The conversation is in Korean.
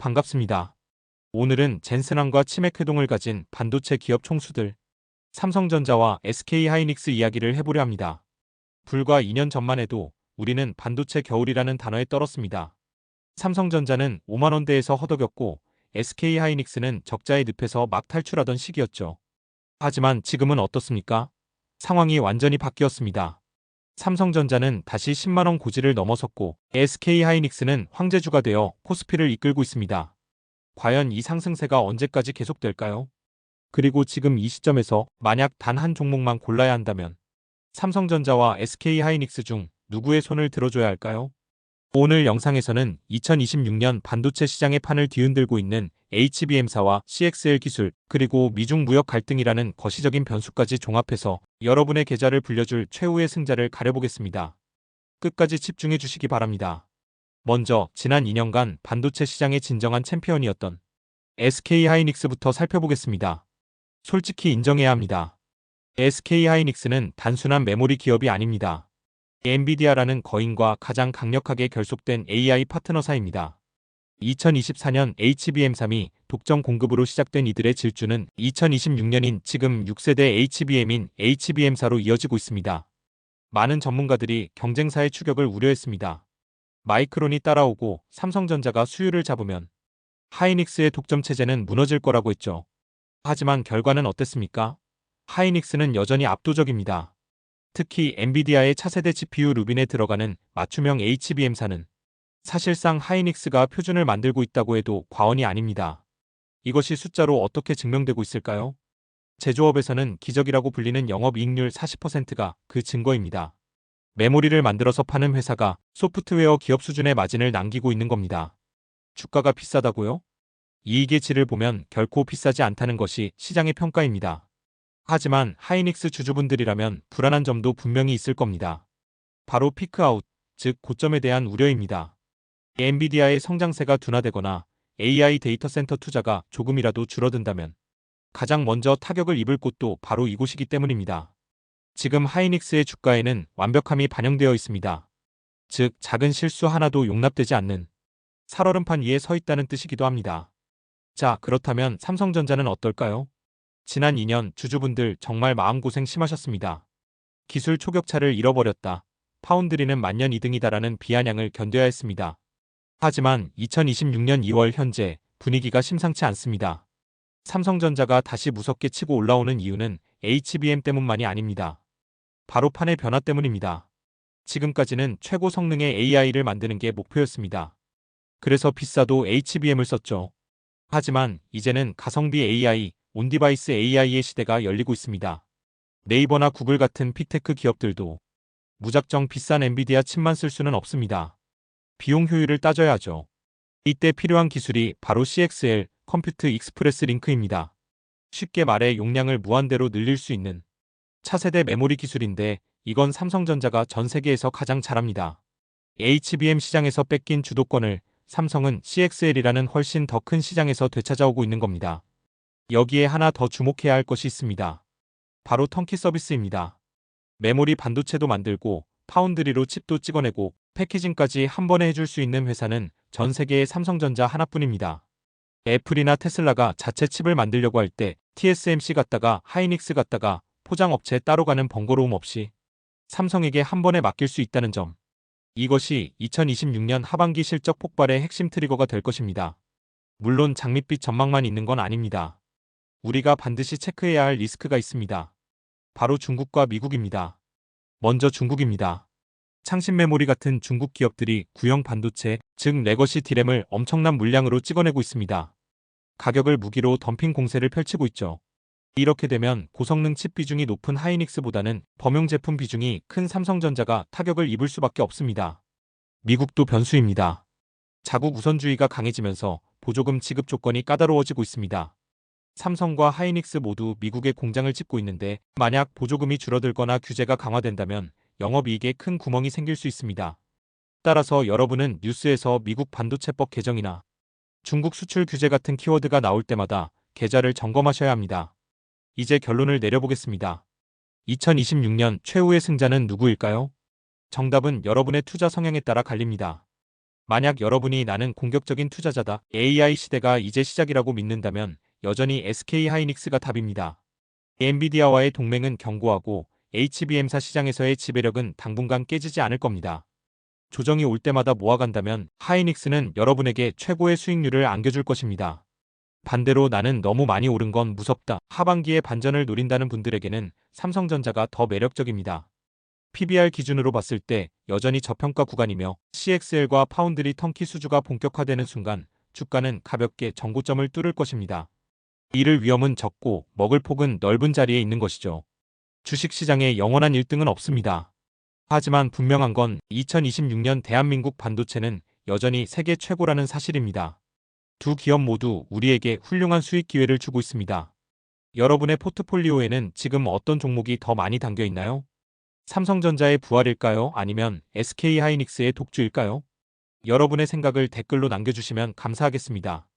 반갑습니다. 오늘은 젠슨항과 치맥 회동을 가진 반도체 기업 총수들, 삼성전자와 SK하이닉스 이야기를 해보려 합니다. 불과 2년 전만 해도 우리는 반도체 겨울이라는 단어에 떨었습니다. 삼성전자는 5만 원대에서 허덕였고 SK하이닉스는 적자의 늪에서 막 탈출하던 시기였죠. 하지만 지금은 어떻습니까? 상황이 완전히 바뀌었습니다. 삼성전자는 다시 10만 원 고지를 넘어섰고 SK하이닉스는 황제주가 되어 코스피를 이끌고 있습니다. 과연 이 상승세가 언제까지 계속될까요? 그리고 지금 이 시점에서 만약 단 한 종목만 골라야 한다면 삼성전자와 SK하이닉스 중 누구의 손을 들어줘야 할까요? 오늘 영상에서는 2026년 반도체 시장의 판을 뒤흔들고 있는 HBM사와 CXL 기술, 그리고 미중 무역 갈등이라는 거시적인 변수까지 종합해서 여러분의 계좌를 불려줄 최후의 승자를 가려보겠습니다. 끝까지 집중해 주시기 바랍니다. 먼저 지난 2년간 반도체 시장의 진정한 챔피언이었던 SK하이닉스부터 살펴보겠습니다. 솔직히 인정해야 합니다. SK하이닉스는 단순한 메모리 기업이 아닙니다. 엔비디아라는 거인과 가장 강력하게 결속된 AI 파트너사입니다. 2024년 HBM3이 독점 공급으로 시작된 이들의 질주는 2026년인 지금 6세대 HBM인 HBM사로 이어지고 있습니다. 많은 전문가들이 경쟁사의 추격을 우려했습니다. 마이크론이 따라오고 삼성전자가 수율을 잡으면 하이닉스의 독점 체제는 무너질 거라고 했죠. 하지만 결과는 어땠습니까? 하이닉스는 여전히 압도적입니다. 특히 엔비디아의 차세대 GPU 루빈에 들어가는 맞춤형 HBM사는 사실상 하이닉스가 표준을 만들고 있다고 해도 과언이 아닙니다. 이것이 숫자로 어떻게 증명되고 있을까요? 제조업에서는 기적이라고 불리는 영업이익률 40%가 그 증거입니다. 메모리를 만들어서 파는 회사가 소프트웨어 기업 수준의 마진을 남기고 있는 겁니다. 주가가 비싸다고요? 이익의 질을 보면 결코 비싸지 않다는 것이 시장의 평가입니다. 하지만 하이닉스 주주분들이라면 불안한 점도 분명히 있을 겁니다. 바로 피크아웃, 즉 고점에 대한 우려입니다. 엔비디아의 성장세가 둔화되거나 AI 데이터 센터 투자가 조금이라도 줄어든다면 가장 먼저 타격을 입을 곳도 바로 이곳이기 때문입니다. 지금 하이닉스의 주가에는 완벽함이 반영되어 있습니다. 즉 작은 실수 하나도 용납되지 않는 살얼음판 위에 서 있다는 뜻이기도 합니다. 자, 그렇다면 삼성전자는 어떨까요? 지난 2년 주주분들 정말 마음고생 심하셨습니다. 기술 초격차를 잃어버렸다. 파운드리는 만년 2등이다라는 비아냥을 견뎌야 했습니다. 하지만 2026년 2월 현재 분위기가 심상치 않습니다. 삼성전자가 다시 무섭게 치고 올라오는 이유는 HBM 때문만이 아닙니다. 바로 판의 변화 때문입니다. 지금까지는 최고 성능의 AI를 만드는 게 목표였습니다. 그래서 비싸도 HBM을 썼죠. 하지만 이제는 가성비 AI, 온디바이스 AI의 시대가 열리고 있습니다. 네이버나 구글 같은 빅테크 기업들도 무작정 비싼 엔비디아 칩만 쓸 수는 없습니다. 비용 효율을 따져야 하죠. 이때 필요한 기술이 바로 CXL, 컴퓨트 익스프레스 링크입니다. 쉽게 말해 용량을 무한대로 늘릴 수 있는 차세대 메모리 기술인데 이건 삼성전자가 전 세계에서 가장 잘합니다. HBM 시장에서 뺏긴 주도권을 삼성은 CXL이라는 훨씬 더 큰 시장에서 되찾아오고 있는 겁니다. 여기에 하나 더 주목해야 할 것이 있습니다. 바로 턴키 서비스입니다. 메모리 반도체도 만들고 파운드리로 칩도 찍어내고 패키징까지 한 번에 해줄 수 있는 회사는 전 세계의 삼성전자 하나뿐입니다. 애플이나 테슬라가 자체 칩을 만들려고 할 때 TSMC 갔다가 하이닉스 갔다가 포장업체 따로 가는 번거로움 없이 삼성에게 한 번에 맡길 수 있다는 점. 이것이 2026년 하반기 실적 폭발의 핵심 트리거가 될 것입니다. 물론 장밋빛 전망만 있는 건 아닙니다. 우리가 반드시 체크해야 할 리스크가 있습니다. 바로 중국과 미국입니다. 먼저 중국입니다. 창신 메모리 같은 중국 기업들이 구형 반도체, 즉 레거시 디램을 엄청난 물량으로 찍어내고 있습니다. 가격을 무기로 덤핑 공세를 펼치고 있죠. 이렇게 되면 고성능 칩 비중이 높은 하이닉스보다는 범용 제품 비중이 큰 삼성전자가 타격을 입을 수밖에 없습니다. 미국도 변수입니다. 자국 우선주의가 강해지면서 보조금 지급 조건이 까다로워지고 있습니다. 삼성과 하이닉스 모두 미국에 공장을 짓고 있는데 만약 보조금이 줄어들거나 규제가 강화된다면 영업이익에 큰 구멍이 생길 수 있습니다. 따라서 여러분은 뉴스에서 미국 반도체법 개정이나 중국 수출 규제 같은 키워드가 나올 때마다 계좌를 점검하셔야 합니다. 이제 결론을 내려보겠습니다. 2026년 최후의 승자는 누구일까요? 정답은 여러분의 투자 성향에 따라 갈립니다. 만약 여러분이 나는 공격적인 투자자다, AI 시대가 이제 시작이라고 믿는다면 여전히 SK하이닉스가 답입니다. 엔비디아와의 동맹은 견고하고 HBM사 시장에서의 지배력은 당분간 깨지지 않을 겁니다. 조정이 올 때마다 모아간다면 하이닉스는 여러분에게 최고의 수익률을 안겨줄 것입니다. 반대로 나는 너무 많이 오른 건 무섭다, 하반기에 반전을 노린다는 분들에게는 삼성전자가 더 매력적입니다. PBR 기준으로 봤을 때 여전히 저평가 구간이며 CXL과 파운드리 턴키 수주가 본격화되는 순간 주가는 가볍게 정고점을 뚫을 것입니다. 이를 위험은 적고 먹을 폭은 넓은 자리에 있는 것이죠. 주식시장에 영원한 1등은 없습니다. 하지만 분명한 건 2026년 대한민국 반도체는 여전히 세계 최고라는 사실입니다. 두 기업 모두 우리에게 훌륭한 수익 기회를 주고 있습니다. 여러분의 포트폴리오에는 지금 어떤 종목이 더 많이 담겨 있나요? 삼성전자의 부활일까요? 아니면 SK하이닉스의 독주일까요? 여러분의 생각을 댓글로 남겨주시면 감사하겠습니다.